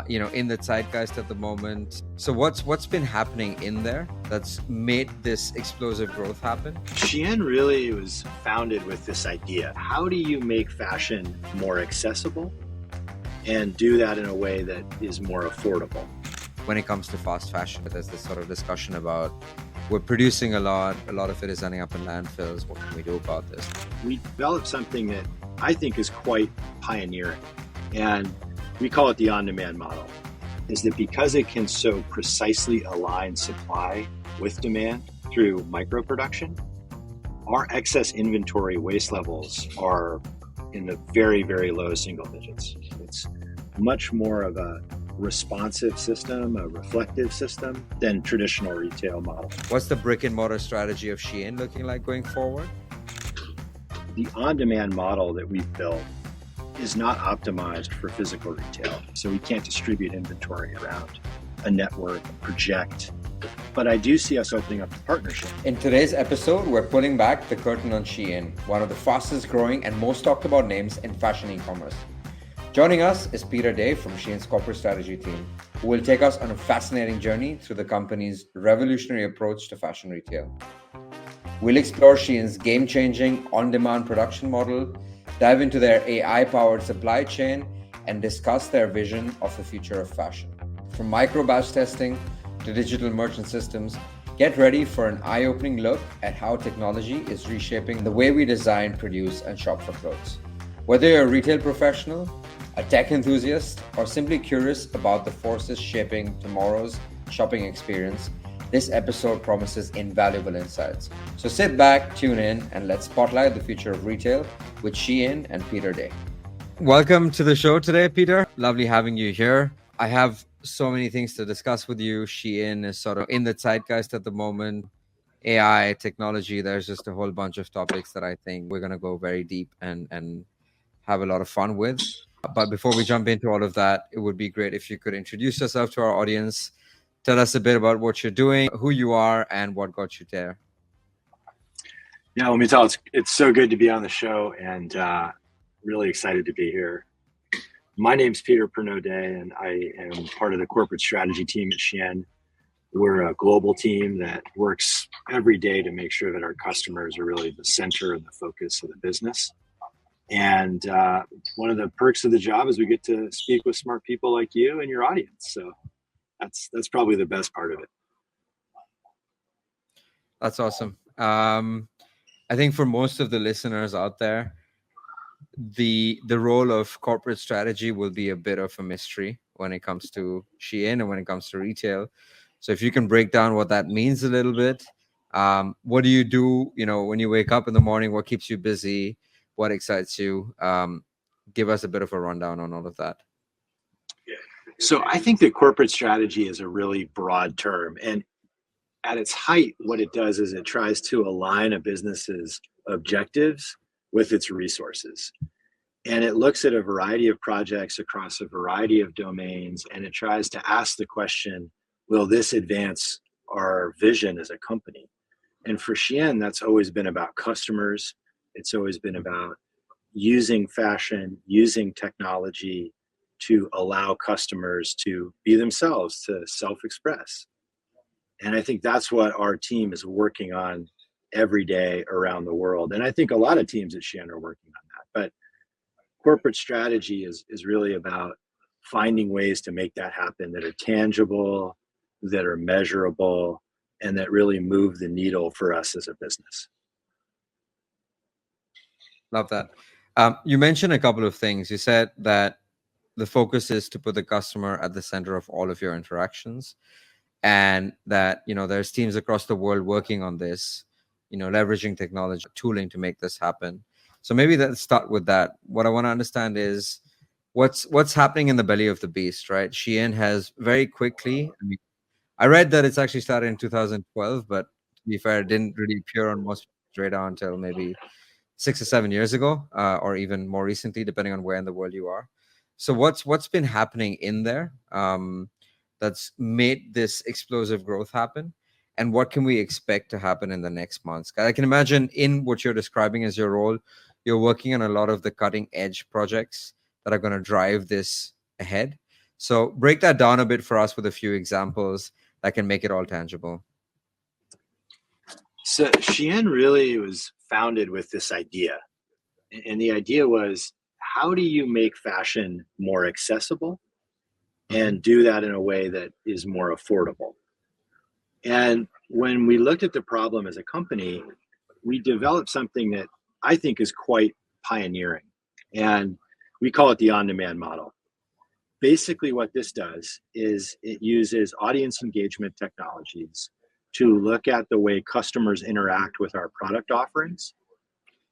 in the zeitgeist at the moment. So what's been happening in there that's made this explosive growth happen? Shein really was founded with this idea. How do you make fashion more accessible and do that in a way that is more affordable? When it comes to fast fashion, there's this sort of discussion about we're producing a lot of it is ending up in landfills. What can we do about this? We developed something that I think is quite pioneering, and we call it the on-demand model. Is that because it can so precisely align supply with demand through micro-production, our excess inventory waste levels are in the very, very low single digits. It's much more of a responsive system, a reflective system than traditional retail model. What's the brick and mortar strategy of Shein looking like going forward? The on-demand model that we've built is not optimized for physical retail. So we can't distribute inventory around a network, project. But I do see us opening up to partnership. In today's episode, we're pulling back the curtain on Shein, one of the fastest growing and most talked about names in fashion e-commerce. Joining us is Peter Day from Shein's corporate strategy team, who will take us on a fascinating journey through the company's revolutionary approach to fashion retail. We'll explore Shein's game-changing on-demand production model, dive into their AI-powered supply chain, and discuss their vision of the future of fashion. From micro-batch testing to digital merchant systems, get ready for an eye-opening look at how technology is reshaping the way we design, produce, and shop for clothes. Whether you're a retail professional, a tech enthusiast, or simply curious about the forces shaping tomorrow's shopping experience, this episode promises invaluable insights. So sit back, tune in, and let's spotlight the future of retail with Shein and Peter Day. Welcome to the show today, Peter. Lovely having you here. I have so many things to discuss with you. Shein is sort of in the zeitgeist at the moment. AI, technology, there's just a whole bunch of topics that I think we're going to go very deep and have a lot of fun with. But before we jump into all of that, it would be great if you could introduce yourself to our audience. Tell us a bit about what you're doing, who you are, and what got you there. Yeah, let me tell you, it's so good to be on the show and really excited to be here. My name's Peter Pernot-Day, and I am part of the corporate strategy team at Shein. We're a global team that works every day to make sure that our customers are really the center and the focus of the business. And one of the perks of the job is we get to speak with smart people like you and your audience. So that's probably the best part of it. That's awesome. I think for most of the listeners out there, the role of corporate strategy will be a bit of a mystery when it comes to Shein and when it comes to retail. So if you can break down what that means a little bit, what do you do? When you wake up in the morning, what keeps you busy? What excites you? Give us a bit of a rundown on all of that. So I think that corporate strategy is a really broad term. And at its height, what it does is it tries to align a business's objectives with its resources. And it looks at a variety of projects across a variety of domains, and it tries to ask the question, will this advance our vision as a company? And for Shein, that's always been about customers. It's always been about using fashion, using technology to allow customers to be themselves, to self-express. And I think that's what our team is working on every day around the world. And I think a lot of teams at Shein are working on that. But corporate strategy is really about finding ways to make that happen that are tangible, that are measurable, and that really move the needle for us as a business. Love that. You mentioned a couple of things. You said that the focus is to put the customer at the center of all of your interactions, and that there's teams across the world working on this, leveraging technology, tooling to make this happen. So maybe let's start with that. What I want to understand is what's happening in the belly of the beast, right? Shein has very quickly. I read that it's actually started in 2012, but to be fair, it didn't really appear on most people's radar until maybe 6 or 7 years ago, or even more recently, depending on where in the world you are. So what's been happening in there that's made this explosive growth happen? And what can we expect to happen in the next months? I can imagine in what you're describing as your role, you're working on a lot of the cutting edge projects that are going to drive this ahead. So break that down a bit for us with a few examples that can make it all tangible. So Shein really was founded with this idea. And the idea was, how do you make fashion more accessible and do that in a way that is more affordable? And when we looked at the problem as a company, we developed something that I think is quite pioneering. And we call it the on-demand model. Basically, what this does is it uses audience engagement technologies to look at the way customers interact with our product offerings.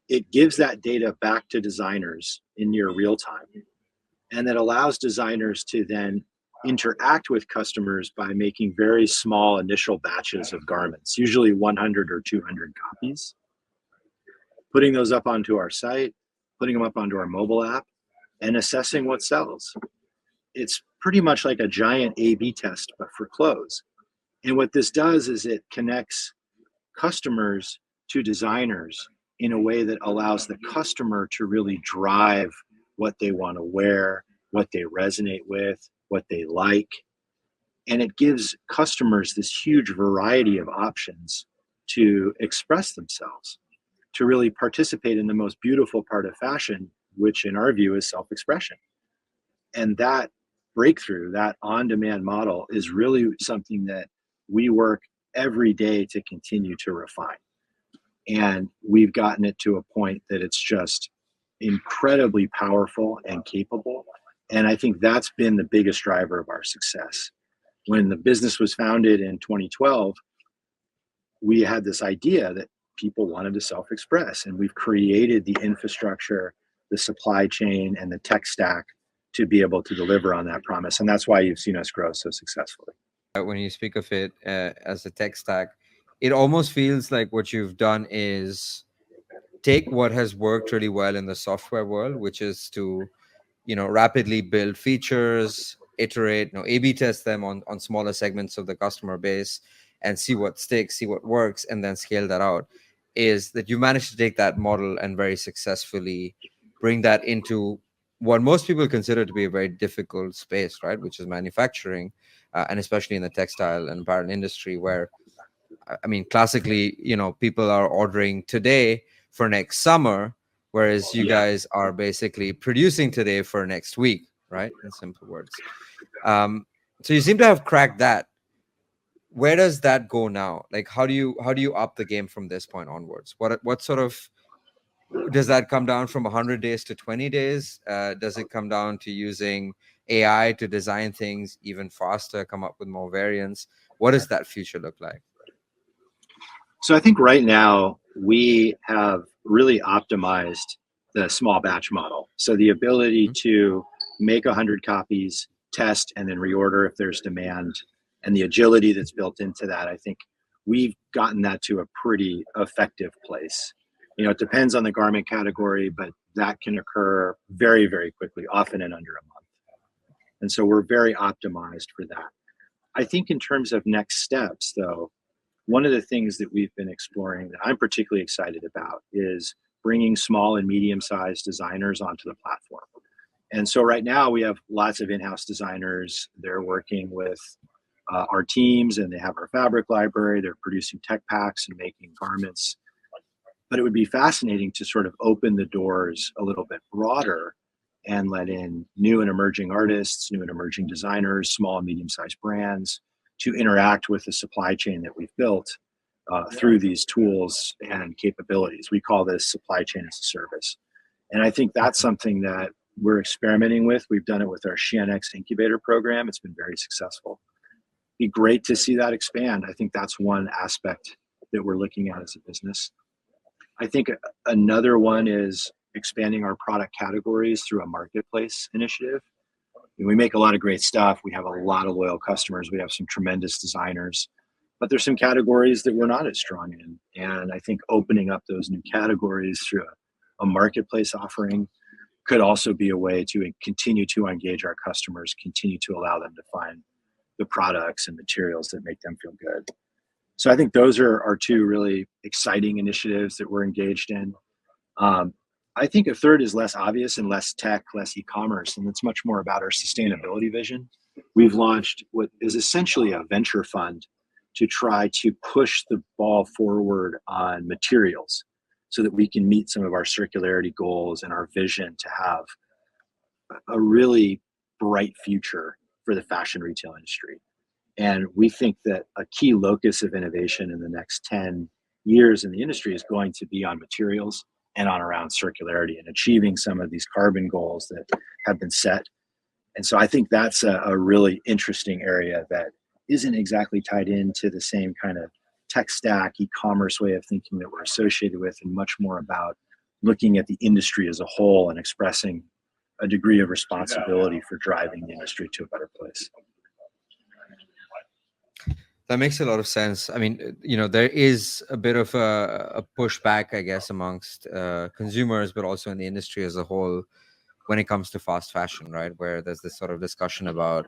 It gives that data back to designers in near real time, and that allows designers to then interact with customers by making very small initial batches of garments, usually 100 or 200 copies, putting those up onto our site, putting them up onto our mobile app, and assessing what sells. It's pretty much like a giant A/B test, but for clothes. And what this does is it connects customers to designers in a way that allows the customer to really drive what they want to wear, what they resonate with, what they like. And it gives customers this huge variety of options to express themselves, to really participate in the most beautiful part of fashion, which in our view is self-expression. And that breakthrough, that on-demand model, is really something that we work every day to continue to refine. And we've gotten it to a point that it's just incredibly powerful and capable. And I think that's been the biggest driver of our success. When the business was founded in 2012, we had this idea that people wanted to self-express, and we've created the infrastructure, the supply chain, and the tech stack to be able to deliver on that promise. And that's why you've seen us grow so successfully. When you speak of it as a tech stack, it almost feels like what you've done is take what has worked really well in the software world, which is to, rapidly build features, iterate, A/B test them on smaller segments of the customer base and see what sticks, see what works, and then scale that out. Is that you managed to take that model and very successfully bring that into what most people consider to be a very difficult space, right? Which is manufacturing, and especially in the textile and apparel industry, where, I mean, classically, people are ordering today for next summer, whereas you guys are basically producing today for next week, right? In simple words. So you seem to have cracked that. Where does that go now? Like, how do you up the game from this point onwards? What sort of, does that come down from 100 days to 20 days? Does it come down to using AI to design things even faster, come up with more variants? What does that future look like? So I think right now we have really optimized the small batch model. So the ability to make 100 copies, test, and then reorder if there's demand, and the agility that's built into that, I think we've gotten that to a pretty effective place. It depends on the garment category, but that can occur very, very quickly, often in under a month. And so we're very optimized for that. I think in terms of next steps, though, one of the things that we've been exploring that I'm particularly excited about is bringing small and medium-sized designers onto the platform. And so right now we have lots of in-house designers. They're working with our teams, and they have our fabric library. They're producing tech packs and making garments. But it would be fascinating to sort of open the doors a little bit broader and let in new and emerging artists, new and emerging designers, small and medium-sized brands, to interact with the supply chain that we've built through these tools and capabilities. We call this supply chain as a service. And I think that's something that we're experimenting with. We've done it with our Shein X incubator program. It's been very successful. It'd be great to see that expand. I think that's one aspect that we're looking at as a business. I think another one is expanding our product categories through a marketplace initiative. We make a lot of great stuff. We have a lot of loyal customers. We have some tremendous designers, but there's some categories that we're not as strong in. And I think opening up those new categories through a marketplace offering could also be a way to continue to engage our customers, continue to allow them to find the products and materials that make them feel good. So I think those are our two really exciting initiatives that we're engaged in. I think a third is less obvious and less tech, less e-commerce, and it's much more about our sustainability vision. We've launched what is essentially a venture fund to try to push the ball forward on materials so that we can meet some of our circularity goals and our vision to have a really bright future for the fashion retail industry. And we think that a key locus of innovation in the next 10 years in the industry is going to be on materials and on around circularity and achieving some of these carbon goals that have been set. And so I think that's a really interesting area that isn't exactly tied into the same kind of tech stack, e-commerce way of thinking that we're associated with, and much more about looking at the industry as a whole and expressing a degree of responsibility for driving the industry to a better place. That makes a lot of sense. I mean, there is a bit of a pushback, I guess, amongst consumers, but also in the industry as a whole when it comes to fast fashion, right? Where there's this sort of discussion about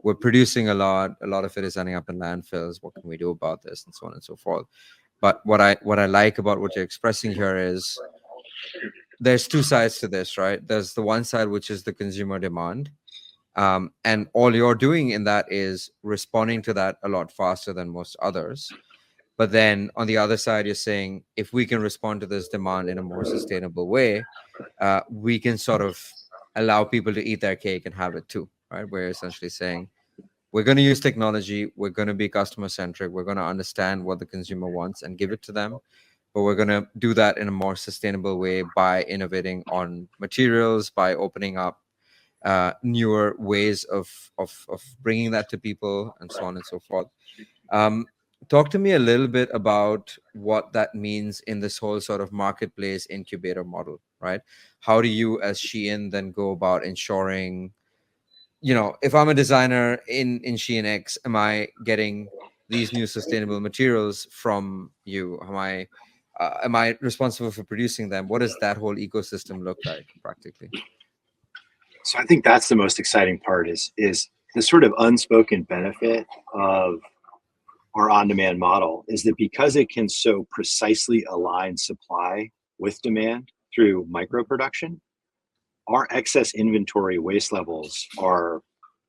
we're producing a lot of it is ending up in landfills. What can we do about this, and so on and so forth. But what I like about what you're expressing here is there's two sides to this, right? There's the one side, which is the consumer demand. And all you're doing in that is responding to that a lot faster than most others. But then on the other side, you're saying, if we can respond to this demand in a more sustainable way, we can sort of allow people to eat their cake and have it too, right? We're essentially saying, we're going to use technology, we're going to be customer centric, we're going to understand what the consumer wants and give it to them. But we're going to do that in a more sustainable way by innovating on materials, by opening up newer ways of bringing that to people, and so on and so forth. Talk to me a little bit about what that means in this whole sort of marketplace incubator model, right? How do you as Shein then go about ensuring, if I'm a designer in Shein X, am I getting these new sustainable materials from you? Am I responsible for producing them? What does that whole ecosystem look like practically? So I think that's the most exciting part is the sort of unspoken benefit of our on-demand model is that because it can so precisely align supply with demand through micro production, our excess inventory waste levels are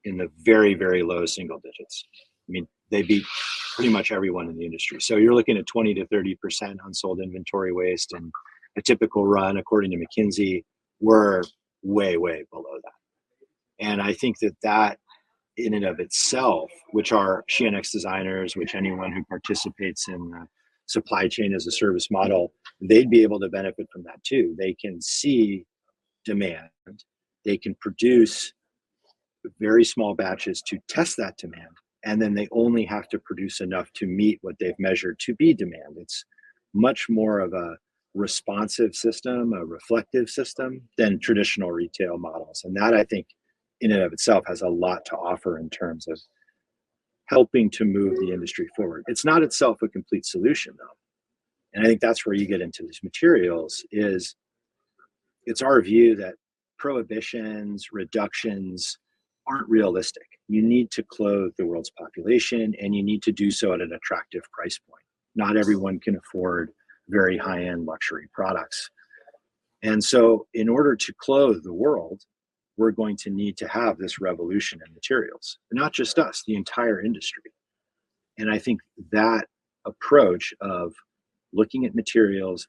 in the very, very low single digits. I mean, they beat pretty much everyone in the industry. So you're looking at 20 to 30% unsold inventory waste, and a typical run, according to McKinsey, we're way, way below that. And I think that in and of itself, which are Shein X designers, which anyone who participates in the supply chain as a service model, they'd be able to benefit from that too. They can see demand, they can produce very small batches to test that demand, and then they only have to produce enough to meet what they've measured to be demand. It's much more of a responsive system, a reflective system than traditional retail models. And that, I think, in and of itself has a lot to offer in terms of helping to move the industry forward. It's not itself a complete solution, though. And I think that's where you get into these materials is it's our view that prohibitions, reductions aren't realistic. You need to clothe the world's population, and you need to do so at an attractive price point. Not everyone can afford very high-end luxury products. And so in order to clothe the world, we're going to need to have this revolution in materials. And not just us, the entire industry. And I think that approach of looking at materials,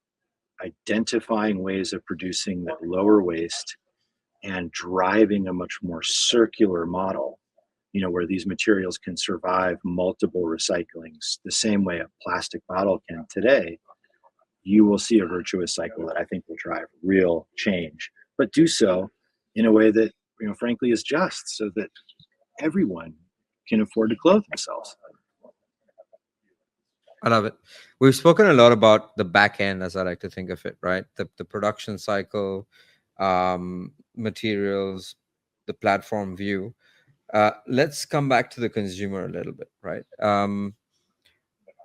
identifying ways of producing that lower waste, and driving a much more circular model, where these materials can survive multiple recyclings the same way a plastic bottle can today, you will see a virtuous cycle that I think will drive real change, but do so in a way that, frankly, is just so that everyone can afford to clothe themselves. I love it. We've spoken a lot about the back end, as I like to think of it, right? The production cycle, materials, the platform view. Let's come back to the consumer a little bit, right?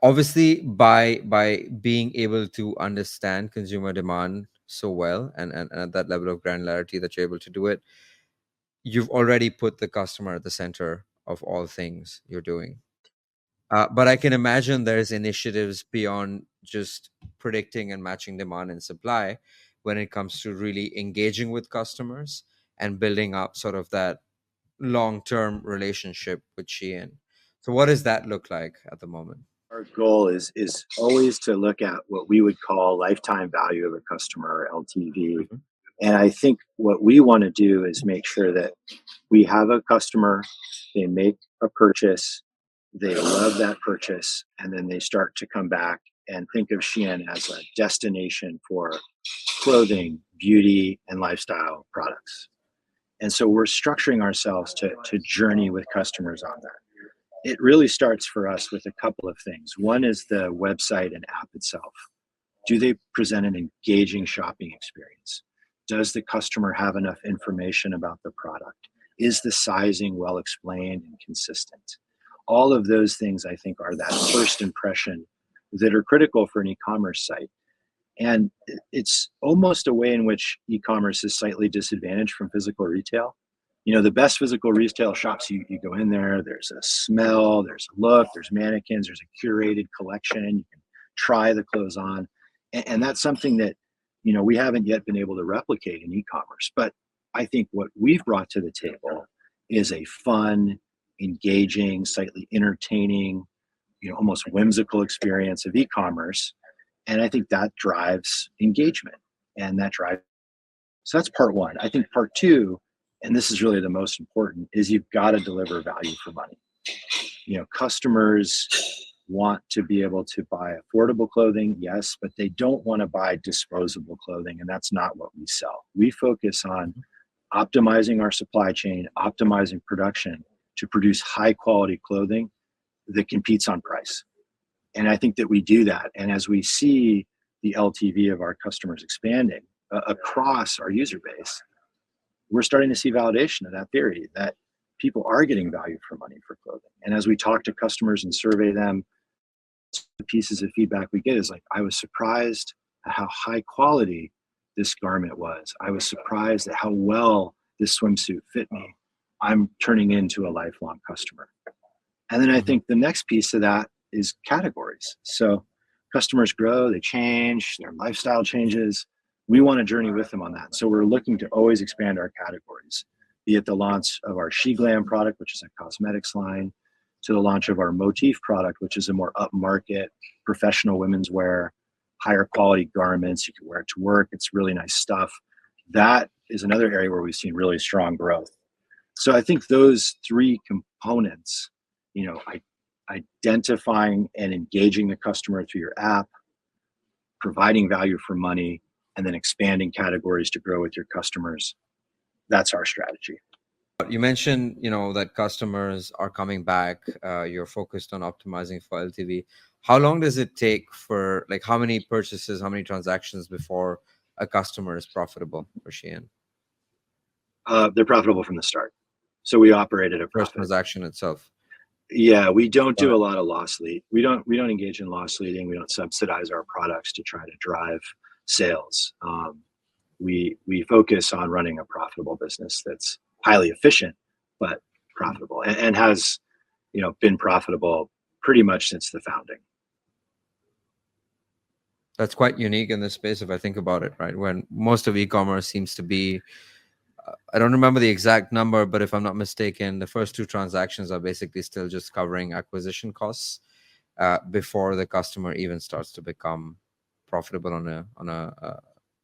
Obviously, by being able to understand consumer demand so well and at that level of granularity that you're able to do it, you've already put the customer at the center of all things you're doing. But I can imagine there's initiatives beyond just predicting and matching demand and supply, when it comes to really engaging with customers and building up sort of that long-term relationship with Shein. So what does that look like at the moment? Our goal is always to look at what we would call lifetime value of a customer, or LTV. Mhm. And I think what we want to do is make sure that we have a customer, they make a purchase, they love that purchase, and then they start to come back and think of Shein as a destination for clothing, beauty, and lifestyle products. And so we're structuring ourselves to journey with customers on that. It really starts for us with a couple of things. One is the website and app itself. Do they present an engaging shopping experience? Does the customer have enough information about the product? Is the sizing well explained and consistent? All of those things, I think, are that first impression that are critical for an e-commerce site. And it's almost a way in which e-commerce is slightly disadvantaged from physical retail. You know, the best physical retail shops, you go in there, there's a smell, there's a look, there's mannequins, there's a curated collection, you can try the clothes on. And that's something that, you know, we haven't yet been able to replicate in e-commerce. But I think what we've brought to the table is a fun, engaging, slightly entertaining, you know, almost whimsical experience of e-commerce. And I think that drives engagement and that drives. So that's part one. I think part two, and this is really the most important, is you've got to deliver value for money. You know, customers want to be able to buy affordable clothing, yes, but they don't want to buy disposable clothing, and that's not what we sell. We focus on optimizing our supply chain, optimizing production to produce high quality clothing that competes on price. And I think that we do that. And as we see the LTV of our customers expanding across our user base, we're starting to see validation of that theory that people are getting value for money for clothing. And as we talk to customers and survey them, the pieces of feedback we get is like, I was surprised at how high quality this garment was. I was surprised at how well this swimsuit fit me. I'm turning into a lifelong customer. And then I think the next piece of that is categories. So customers grow, they change, their lifestyle changes. We want to journey with them on that. So we're looking to always expand our categories, be it the launch of our She Glam product, which is a cosmetics line, to the launch of our Motif product, which is a more upmarket, professional women's wear, higher quality garments. You can wear it to work. It's really nice stuff. That is another area where we've seen really strong growth. So I think those three components, you know, identifying and engaging the customer through your app, providing value for money, and then expanding categories to grow with your customers. That's our strategy. You mentioned, you know, that customers are coming back. You're focused on optimizing for LTV. How long does it take for, like, how many purchases, how many transactions before a customer is profitable for Shein? They're profitable from the start. So we operate at a First profit. transaction itself. Yeah, we don't do a lot of loss lead. We don't engage in loss leading. We don't subsidize our products to try to drive sales. We focus on running a profitable business that's highly efficient but profitable, and has, you know, been profitable pretty much since the founding. That's quite unique in this space if I think about it, right? When most of e-commerce seems to be, I don't remember the exact number, but if I'm not mistaken, the first two transactions are basically still just covering acquisition costs before the customer even starts to become profitable on a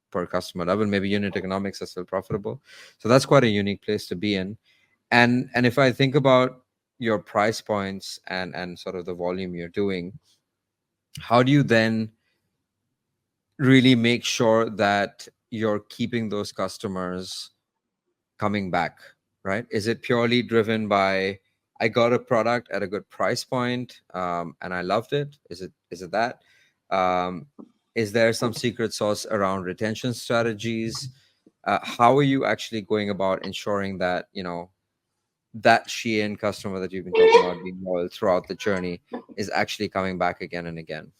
per customer level. Maybe unit economics are still profitable. So that's quite a unique place to be in. And if I think about your price points and sort of the volume you're doing, how do you then really make sure that you're keeping those customers coming back, right? Is it purely driven by, I got a product at a good price point and I loved it? Is it that? Is there some secret sauce around retention strategies? How are you actually going about ensuring that, you know, that Shein customer that you've been talking about being loyal throughout the journey is actually coming back again and again?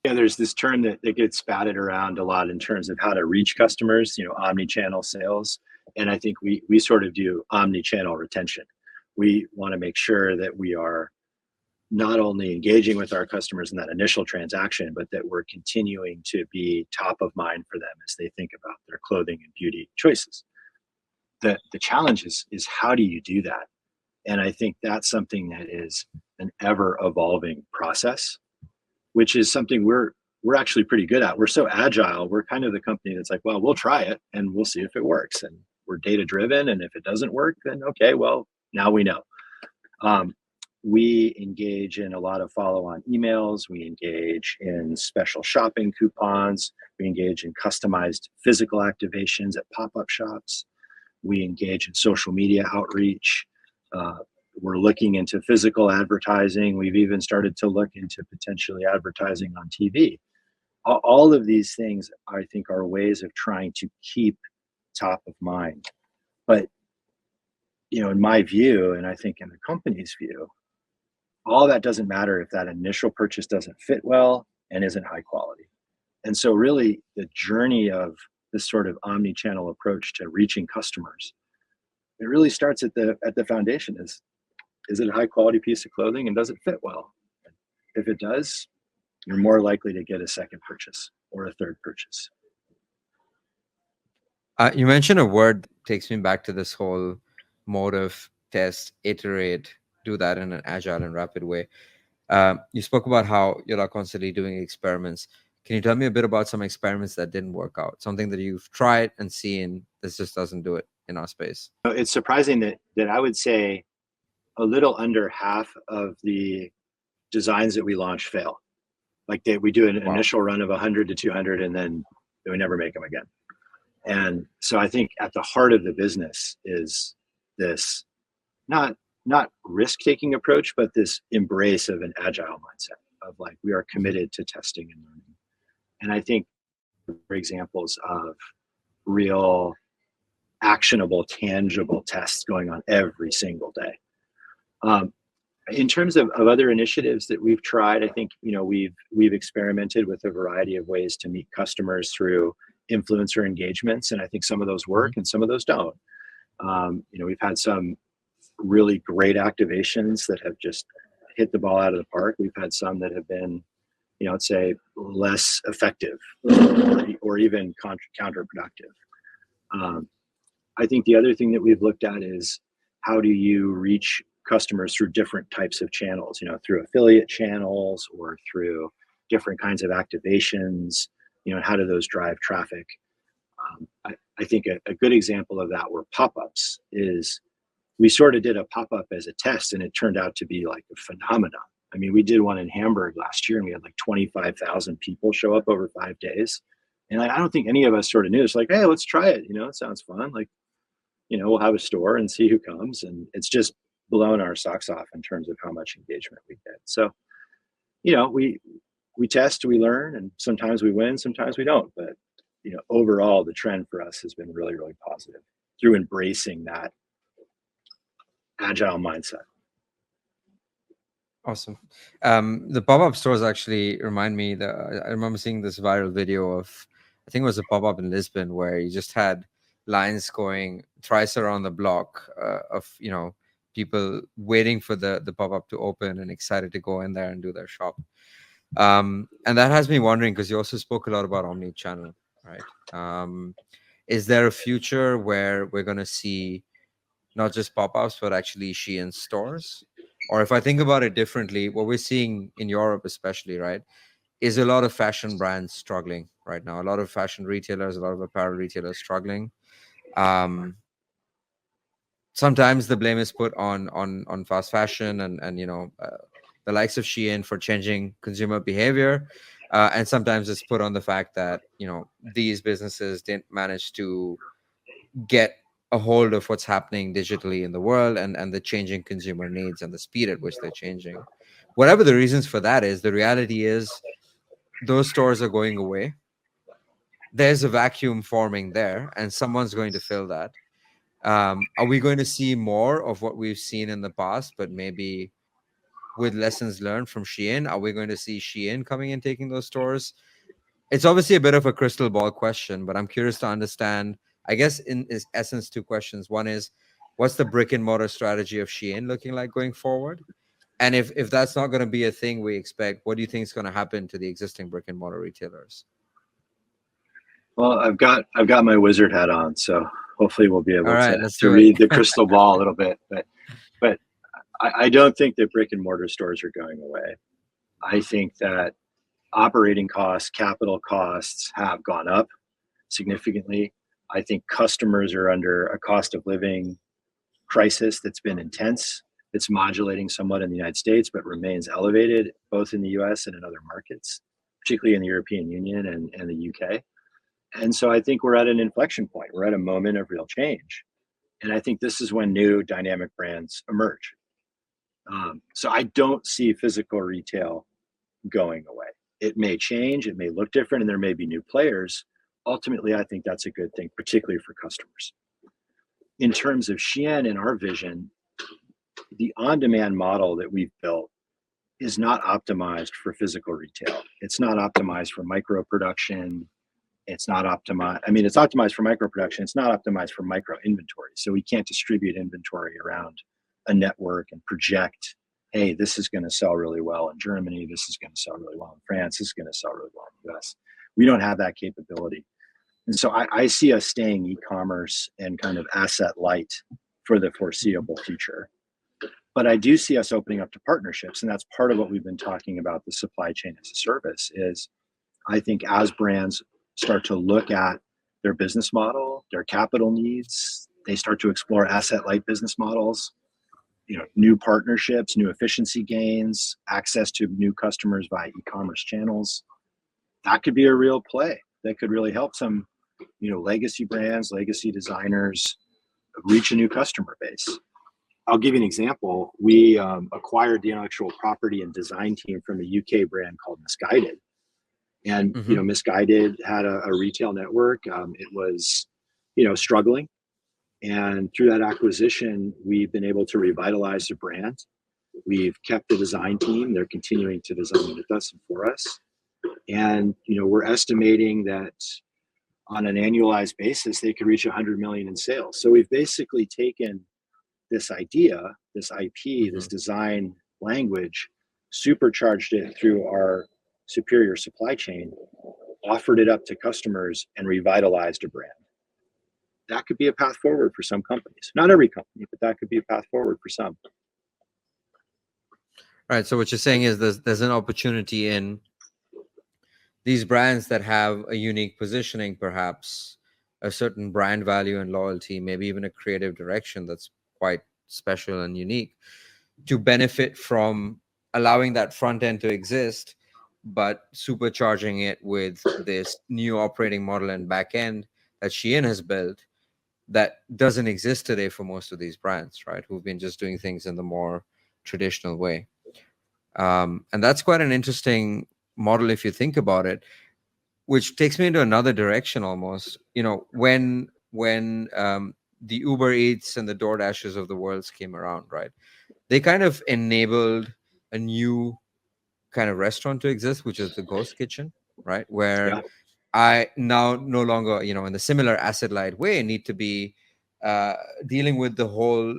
Yeah, there's this term that gets spatted around a lot in terms of how to reach customers, you know, omni-channel sales. And I think we sort of do omni-channel retention. We want to make sure that we are not only engaging with our customers in that initial transaction, but that we're continuing to be top of mind for them as they think about their clothing and beauty choices. The challenge is how do you do that? And I think that's something that is an ever evolving process, which is something we're actually pretty good at. We're so agile. We're kind of the company that's like, well, we'll try it and we'll see if it works. And we're data driven. And if it doesn't work, then okay, well, now we know. We engage in a lot of follow-on emails. We engage in special shopping coupons. We engage in customized physical activations at pop-up shops. We engage in social media outreach. We're looking into physical advertising. We've even started to look into potentially advertising on TV. All of these things, I think, are ways of trying to keep top of mind. But, in my view, and I think in the company's view, all that doesn't matter if that initial purchase doesn't fit well and isn't high quality. And so really the journey of this sort of omni-channel approach to reaching customers, it really starts at the foundation is it a high quality piece of clothing and does it fit well? If it does, you're more likely to get a second purchase or a third purchase. You mentioned a word that takes me back to this whole motive, test, iterate, do that in an agile and rapid way. You spoke about how you're constantly doing experiments. Can you tell me a bit about some experiments that didn't work out? Something that you've tried and seen, this just doesn't do it in our space. It's surprising that I would say a little under half of the designs that we launch fail. Like we do an initial run of 100 to 200 and then we never make them again. And so I think at the heart of the business is this not risk-taking approach, but this embrace of an agile mindset of like, we are committed to testing and learning. And I think for examples of real actionable, tangible tests going on every single day. In terms of other initiatives that we've tried, I think, we've experimented with a variety of ways to meet customers through influencer engagements. And I think some of those work and some of those don't. We've had some really great activations that have just hit the ball out of the park. We've had some that have been, I'd say less effective or even counterproductive. I think the other thing that we've looked at is how do you reach customers through different types of channels, through affiliate channels or through different kinds of activations, and how do those drive traffic? I think a good example of that were pop-ups is we sort of did a pop-up as a test and it turned out to be like a phenomenon. I mean, we did one in Hamburg last year and we had like 25,000 people show up over 5 days. And I don't think any of us sort of knew. It's like, hey, let's try it. It sounds fun. Like, we'll have a store and see who comes. And it's just blown our socks off in terms of how much engagement we get. So, we test, we learn, and sometimes we win, sometimes we don't. But, overall, the trend for us has been really, really positive through embracing that agile mindset. Awesome. The pop-up stores actually remind me that I remember seeing this viral video of, I think it was a pop-up in Lisbon where you just had lines going thrice around the block of, people waiting for the pop-up to open and excited to go in there and do their shop. And that has me wondering, because you also spoke a lot about omnichannel, right? Is there a future where we're going to see not just pop-ups, but actually Shein stores? Or if I think about it differently, what we're seeing in Europe especially, right, is a lot of fashion brands struggling right now. A lot of fashion retailers, a lot of apparel retailers struggling. Sometimes the blame is put on fast fashion and the likes of Shein for changing consumer behavior. And sometimes it's put on the fact that, these businesses didn't manage to get a hold of what's happening digitally in the world and the changing consumer needs and the speed at which they're changing. Whatever the reasons for that is, the reality is those stores are going away. There's a vacuum forming there and someone's going to fill that. Are we going to see more of what we've seen in the past, but maybe with lessons learned from Shein? Are we going to see Shein coming and taking those stores? It's obviously a bit of a crystal ball question, but I'm curious to understand, I guess in its essence, two questions. One is, what's the brick and mortar strategy of Shein looking like going forward? And if that's not going to be a thing we expect, what do you think is going to happen to the existing brick and mortar retailers? Well, I've got my wizard hat on, so hopefully we'll be All able right, let's to do it. read the crystal ball a little bit. But I don't think that brick and mortar stores are going away. I think that operating costs, capital costs have gone up significantly. I think customers are under a cost of living crisis that's been intense. It's modulating somewhat in the United States, but remains elevated both in the US and in other markets, particularly in the European Union and the UK. And so I think we're at an inflection point. We're at a moment of real change. And I think this is when new dynamic brands emerge. So I don't see physical retail going away. It may change, it may look different, and there may be new players. Ultimately, I think that's a good thing, particularly for customers. In terms of Shein and our vision, the on-demand model that we've built is not optimized for physical retail. It's not optimized for micro production. It's not optimized. I mean, it's optimized for micro production. It's not optimized for micro inventory. So we can't distribute inventory around a network and project, hey, this is going to sell really well in Germany. This is going to sell really well in France. This is going to sell really well in the US. We don't have that capability. And so I see us staying e-commerce and kind of asset light for the foreseeable future. But I do see us opening up to partnerships. And that's part of what we've been talking about, the supply chain as a service, is I think as brands start to look at their business model, their capital needs, they start to explore asset light business models, new partnerships, new efficiency gains, access to new customers via e-commerce channels. That could be a real play that could really help some, legacy brands, legacy designers reach a new customer base. I'll give you an example. We acquired the intellectual property and design team from a UK brand called Misguided. And, Misguided had a retail network. It was, struggling. And through that acquisition, we've been able to revitalize the brand. We've kept the design team. They're continuing to design with us and for us. And, we're estimating that on an annualized basis, they could reach 100 million in sales. So we've basically taken this idea, this IP, this design language, supercharged it through our superior supply chain, offered it up to customers, and revitalized a brand. That could be a path forward for some companies. Not every company, but that could be a path forward for some. All right. So what you're saying is there's an opportunity in these brands that have a unique positioning, perhaps a certain brand value and loyalty, maybe even a creative direction that's quite special and unique, to benefit from allowing that front end to exist, but supercharging it with this new operating model and back end that Shein has built that doesn't exist today for most of these brands, right? Who've been just doing things in the more traditional way. And that's quite an interesting model if you think about it, which takes me into another direction almost. When the Uber Eats and the DoorDashes of the world came around, right? They kind of enabled a new kind of restaurant to exist, which is the ghost kitchen, right? Where I now no longer, in the similar asset light way, need to be dealing with the whole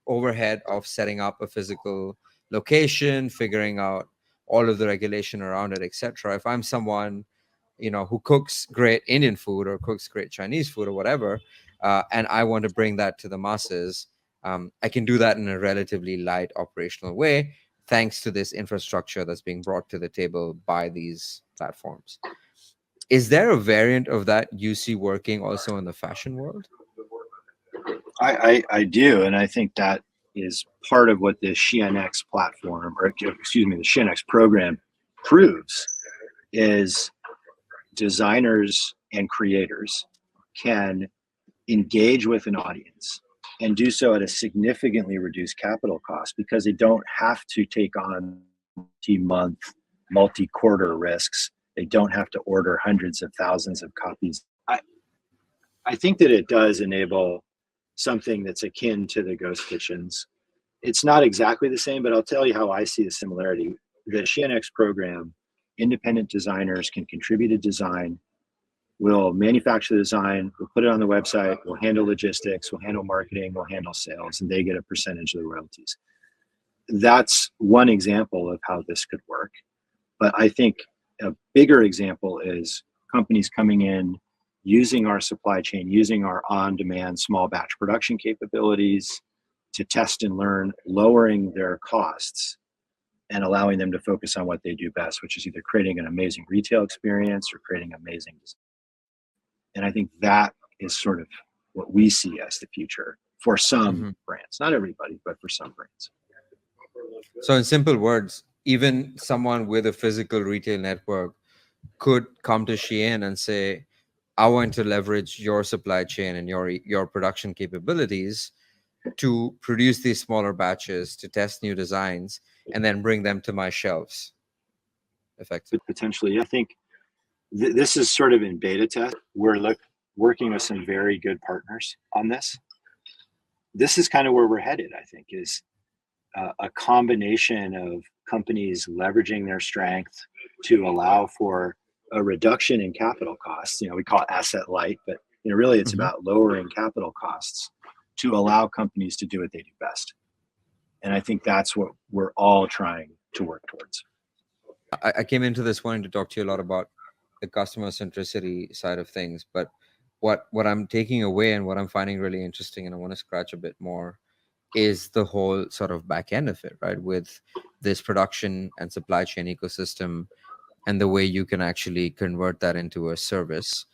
overhead of setting up a physical location, figuring out all of the regulation around it, etc. If I'm someone, who cooks great Indian food or cooks great Chinese food or whatever, and I want to bring that to the masses, I can do that in a relatively light operational way, thanks to this infrastructure that's being brought to the table by these platforms. Is there a variant of that you see working also in the fashion world? I do, and I think that is part of what the Shein X platform, or excuse me, the Shein X program proves, is designers and creators can engage with an audience and do so at a significantly reduced capital cost because they don't have to take on multi-month, multi-quarter risks. They don't have to order hundreds of thousands of copies. I think that it does enable something that's akin to the ghost kitchens. It's not exactly the same, but I'll tell you how I see the similarity. The Shein X program, independent designers can contribute a design. We'll manufacture the design, we'll put it on the website, we'll handle logistics, we'll handle marketing, we'll handle sales, and they get a percentage of the royalties. that's one example of how this could work. But I think a bigger example is companies coming in, using our supply chain, using our on-demand small batch production capabilities to test and learn, lowering their costs and allowing them to focus on what they do best, which is either creating an amazing retail experience or creating amazing design. And I think that is sort of what we see as the future for some brands, not everybody, but for some brands. So in simple words, even someone with a physical retail network could come to Shein and say, I want to leverage your supply chain and your production capabilities to produce these smaller batches, to test new designs, and then bring them to my shelves. Effectively. Potentially, I think this is sort of in beta test. We're working with some very good partners on this. This is kind of where we're headed, I think, is a combination of companies leveraging their strength to allow for a reduction in capital costs. We call it asset light, but really it's about lowering capital costs to allow companies to do what they do best. And I think that's what we're all trying to work towards. I came into this wanting to talk to you a lot about the customer centricity side of things, but what I'm taking away and what I'm finding really interesting, and I want to scratch a bit more, is the whole sort of back end of it, right? With this production and supply chain ecosystem and the way you can actually convert that into a service.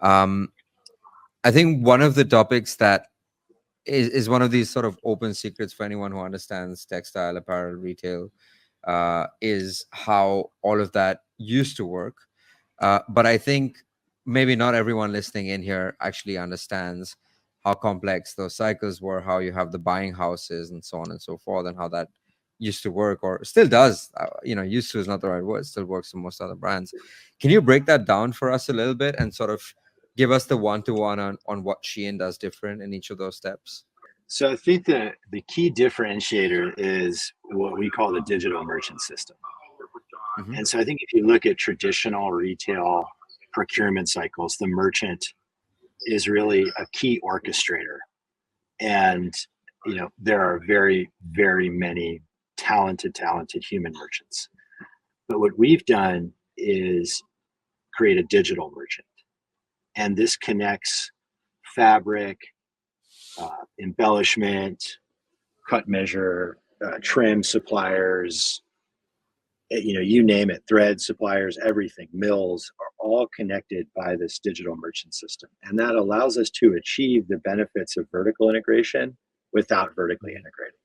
I think one of the topics that is one of these sort of open secrets for anyone who understands textile, apparel, retail, is how all of that used to work. But I think maybe not everyone listening in here actually understands how complex those cycles were, how you have the buying houses and so on and so forth, and how that used to work, or still does. Used to is not the right word, still works for most other brands. Can you break that down for us a little bit and sort of give us the one-to-one on what Shein does different in each of those steps? So I think the key differentiator is what we call the digital merchant system. And so I think if you look at traditional retail procurement cycles, the merchant is really a key orchestrator. And, there are very, very many talented human merchants. But what we've done is create a digital merchant. And this connects fabric, embellishment, cut measure, trim suppliers, you name it, thread suppliers, everything, mills are all connected by this digital merchant system. And that allows us to achieve the benefits of vertical integration without vertically integrating,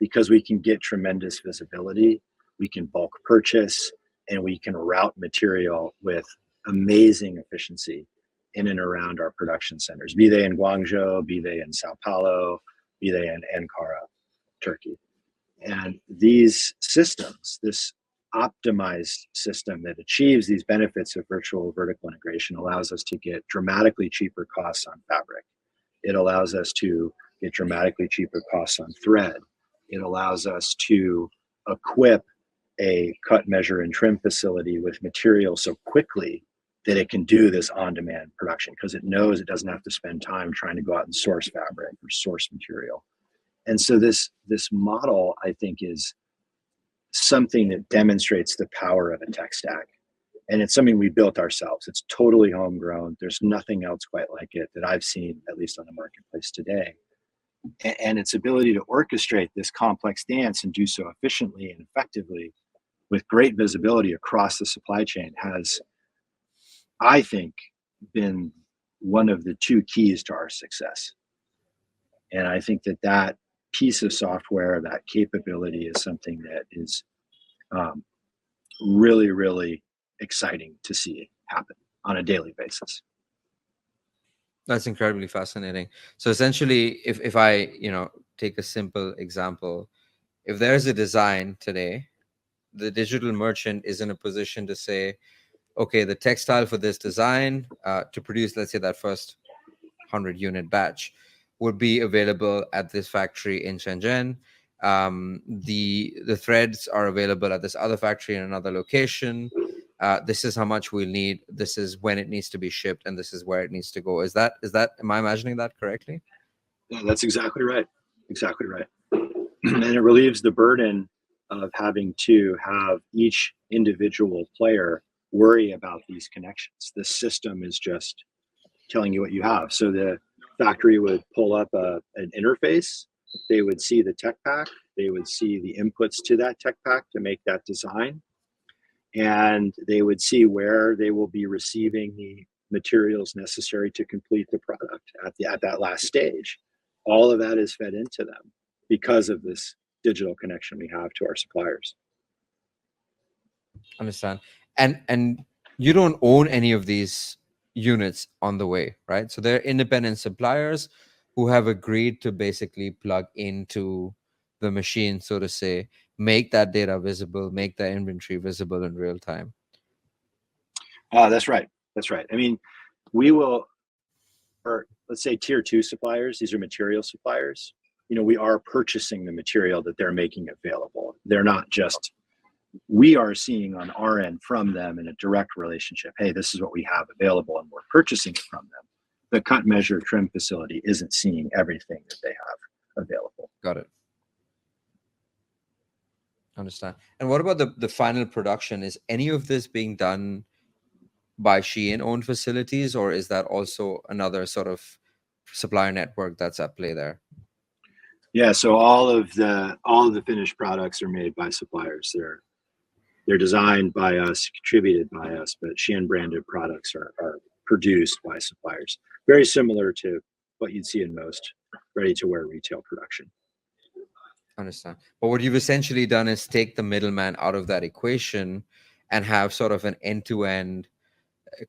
because we can get tremendous visibility, we can bulk purchase, and we can route material with amazing efficiency in and around our production centers, be they in Guangzhou, be they in Sao Paulo, be they in Ankara, Turkey. And these systems, this optimized system that achieves these benefits of virtual vertical integration, allows us to get dramatically cheaper costs on fabric. It allows us to get dramatically cheaper costs on thread. It allows us to equip a cut, measure, and trim facility with material so quickly that it can do this on-demand production, because it knows it doesn't have to spend time trying to go out and source fabric or source material. And so this model, I think, is something that demonstrates the power of a tech stack. And it's something we built ourselves. It's totally homegrown. There's nothing else quite like it that I've seen, at least on the marketplace today. And its ability to orchestrate this complex dance and do so efficiently and effectively with great visibility across the supply chain has, I think, been one of the two keys to our success. And I think that piece of software, that capability, is something that is really, really exciting to see happen on a daily basis. That's incredibly fascinating. So essentially, if I, take a simple example, if there's a design today, the digital merchant is in a position to say, okay, the textile for this design to produce, let's say, that first 100-unit batch would be available at this factory in Shenzhen. The threads are available at this other factory in another location. This is how much we'll need. This is when it needs to be shipped, and this is where it needs to go. Is that? Am I imagining that correctly? Yeah, that's exactly right. Exactly right. and it relieves the burden of having to have each individual player worry about these connections. The system is just telling you what you have. So the factory would pull up an interface. They would see the tech pack. They would see the inputs to that tech pack to make that design. And they would see where they will be receiving the materials necessary to complete the product at that last stage. All of that is fed into them because of this digital connection we have to our suppliers. Understand. And you don't own any of these units on the way, right? So they're independent suppliers who have agreed to basically plug into the machine, so to say, make that data visible, make that inventory visible in real time. That's right. That's right. I mean, we will, or let's say tier 2 suppliers, these are material suppliers. We are purchasing the material that they're making available. They're not just, we are seeing on our end from them in a direct relationship. Hey, this is what we have available and we're purchasing it from them. The cut, measure, trim facility isn't seeing everything that they have available. Got it. Understand. And what about the final production? Is any of this being done by Shein owned facilities, or is that also another sort of supplier network that's at play there? Yeah, so all of the finished products are made by suppliers. They're designed by us, contributed by us, but Shein branded products are produced by suppliers. Very similar to what you'd see in most ready-to-wear retail production. Understand. But what you've essentially done is take the middleman out of that equation and have sort of an end-to-end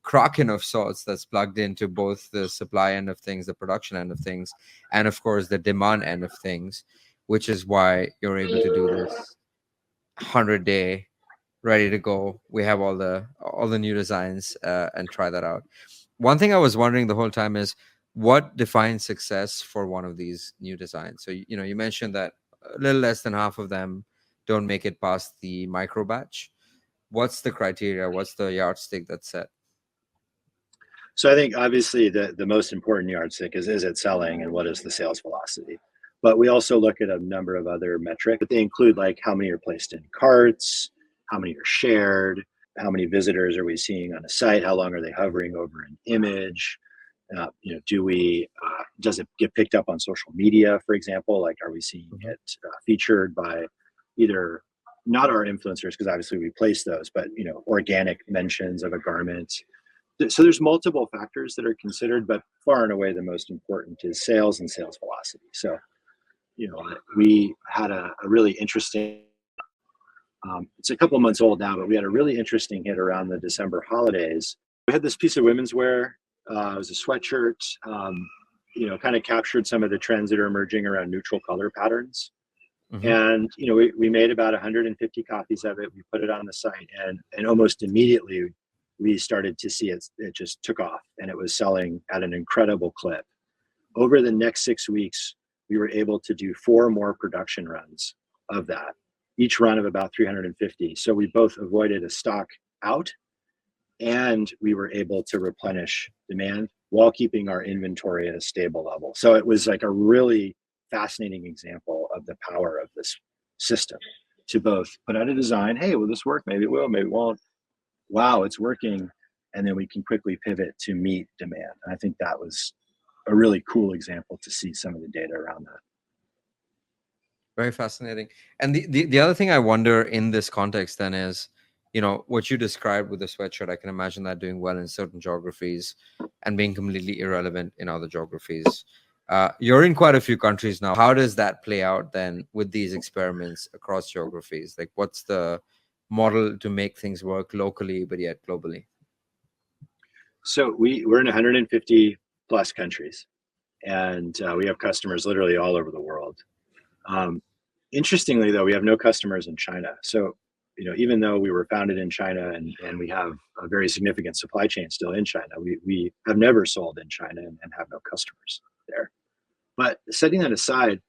Kraken of sorts that's plugged into both the supply end of things, the production end of things, and of course the demand end of things, which is why you're able to do this 100-day ready to go. We have all the new designs and try that out. One thing I was wondering the whole time is what defines success for one of these new designs. So you mentioned that a little less than half of them don't make it past the micro batch. What's the criteria? What's the yardstick that's set? So I think obviously the most important yardstick is it selling and what is the sales velocity. But we also look at a number of other metrics. But they include like how many are placed in carts, how many are shared, how many visitors are we seeing on a site, how long are they hovering over an image, does it get picked up on social media, for example? Like, are we seeing it featured by either not our influencers, because obviously we place those, but organic mentions of a garment. So there's multiple factors that are considered, but far and away the most important is sales and sales velocity. So, we had a really interesting, it's a couple months old now, but we had a really interesting hit around the December holidays. We had this piece of women's wear. It was a sweatshirt, kind of captured some of the trends that are emerging around neutral color patterns. Mm-hmm. And, we made about 150 copies of it. We put it on the site and almost immediately we started to see it just took off, and it was selling at an incredible clip. Over the next 6 weeks, we were able to do 4 more production runs of that, each run of about 350. So we both avoided a stock out, and we were able to replenish demand while keeping our inventory at a stable level. So it was like a really fascinating example of the power of this system to both put out a design. Hey, will this work? Maybe it will, maybe it won't. Wow, it's working. And then we can quickly pivot to meet demand. And I think that was a really cool example to see some of the data around that. Very fascinating. And the other thing I wonder in this context then is, what you described with the sweatshirt, I can imagine that doing well in certain geographies and being completely irrelevant in other geographies. You're in quite a few countries now. How does that play out then with these experiments across geographies? Like, what's the model to make things work locally, but yet globally? So we're in 150 plus countries, and we have customers literally all over the world. Interestingly, though, we have no customers in China. So, even though we were founded in China and we have a very significant supply chain still in China, we have never sold in China and have no customers there. But setting that aside,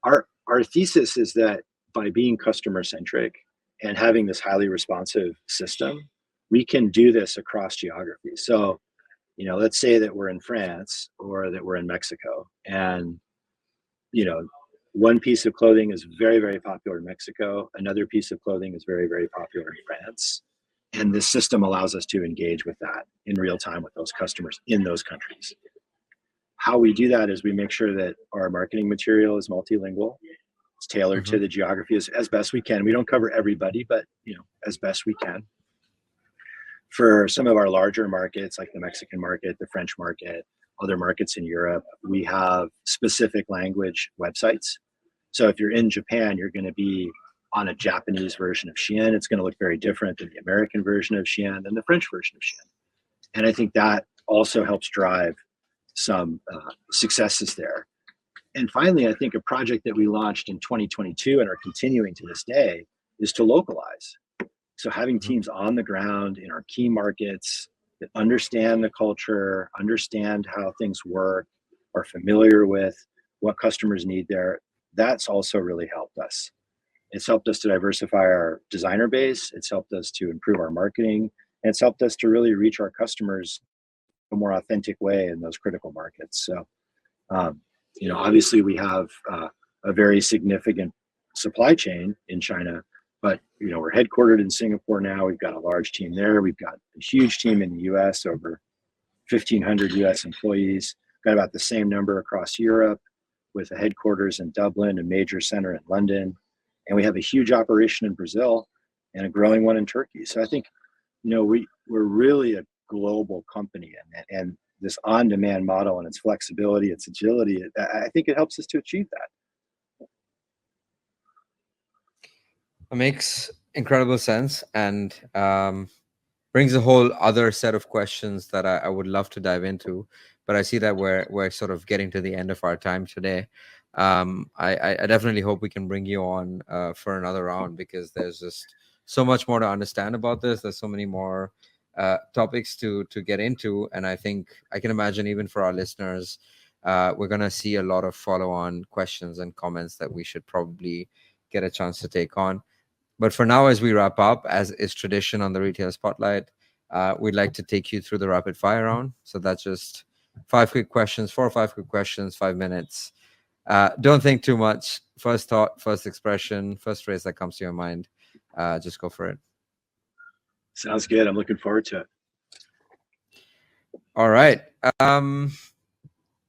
our thesis is that by being customer centric and having this highly responsive system, we can do this across geographies. So, let's say that we're in France or that we're in Mexico, and one piece of clothing is very, very popular in Mexico. Another piece of clothing is very, very popular in France. And this system allows us to engage with that in real time with those customers in those countries. How we do that is we make sure that our marketing material is multilingual. It's tailored to the geography as best we can. We don't cover everybody, but as best we can. For some of our larger markets, like the Mexican market, the French market, other markets in Europe, we have specific language websites. So if you're in Japan, you're going to be on a Japanese version of Shein. It's going to look very different than the American version of Shein and the French version of Shein. And I think that also helps drive some successes there. And finally, I think a project that we launched in 2022 and are continuing to this day is to localize. So having teams on the ground in our key markets that understand the culture, understand how things work, are familiar with what customers need there, that's also really helped us. It's helped us to diversify our designer base. It's helped us to improve our marketing. And it's helped us to really reach our customers in a more authentic way in those critical markets. So, obviously we have a very significant supply chain in China, but we're headquartered in Singapore now. We've got a large team there. We've got a huge team in the US, over 1,500 US employees. Got about the same number across Europe, with a headquarters in Dublin, a major center in London. And we have a huge operation in Brazil and a growing one in Turkey. So I think, we're really a global company, and this on-demand model and its flexibility, its agility, I think it helps us to achieve that. It makes incredible sense, and brings a whole other set of questions that I would love to dive into. But I see that we're sort of getting to the end of our time today. I definitely hope we can bring you on for another round, because there's just so much more to understand about this. There's so many more topics to get into, and I think I can imagine even for our listeners, we're going to see a lot of follow-on questions and comments that we should probably get a chance to take on. But for now, as we wrap up, as is tradition on the Retail Spotlight, we'd like to take you through the rapid fire round. So that's just 4 or 5 quick questions, 5 minutes. Don't think too much. First thought, first expression, first phrase that comes to your mind. Just go for it. Sounds good. I'm looking forward to it. All right.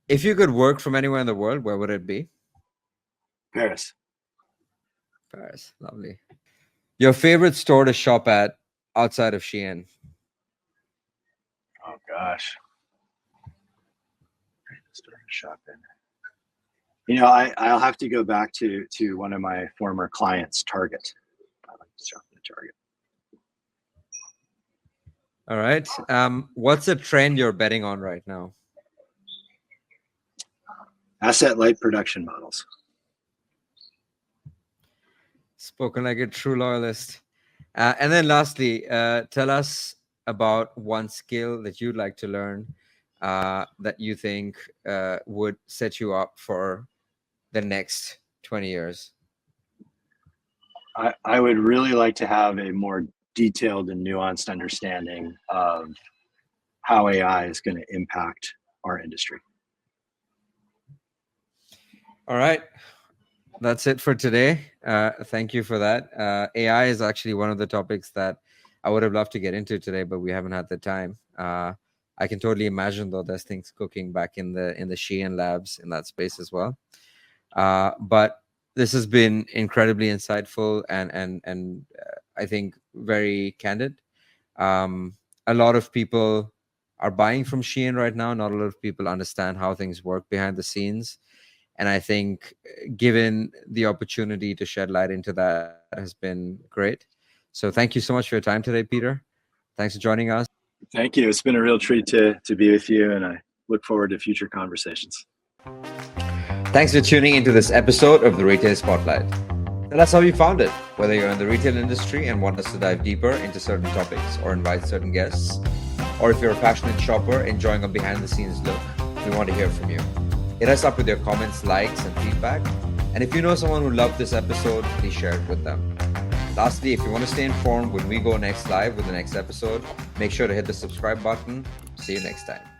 If you could work from anywhere in the world, where would it be? Paris. Paris. Lovely. Your favorite store to shop at outside of Shein? Oh, gosh. Store to shop in. I'll have to go back to one of my former clients, Target. I like to shop at Target. All right. What's a trend you're betting on right now? Asset-light production models. Spoken like a true loyalist. And then lastly, tell us about one skill that you'd like to learn that you think would set you up for the next 20 years. I would really like to have a more detailed and nuanced understanding of how AI is going to impact our industry. All right. That's it for today. Thank you for that. AI is actually one of the topics that I would have loved to get into today, but we haven't had the time. I can totally imagine, though, there's things cooking back in the Shein labs in that space as well. But this has been incredibly insightful and I think very candid. A lot of people are buying from Shein right now. Not a lot of people understand how things work behind the scenes. And I think given the opportunity to shed light into that has been great. So thank you so much for your time today, Peter. Thanks for joining us. Thank you. It's been a real treat to be with you, and I look forward to future conversations. Thanks for tuning into this episode of the Retail Spotlight. Tell us how you found it, whether you're in the retail industry and want us to dive deeper into certain topics or invite certain guests, or if you're a passionate shopper enjoying a behind-the-scenes look, we want to hear from you. Hit us up with your comments, likes, and feedback. And if you know someone who loved this episode, please share it with them. Lastly, if you want to stay informed when we go next live with the next episode, make sure to hit the subscribe button. See you next time.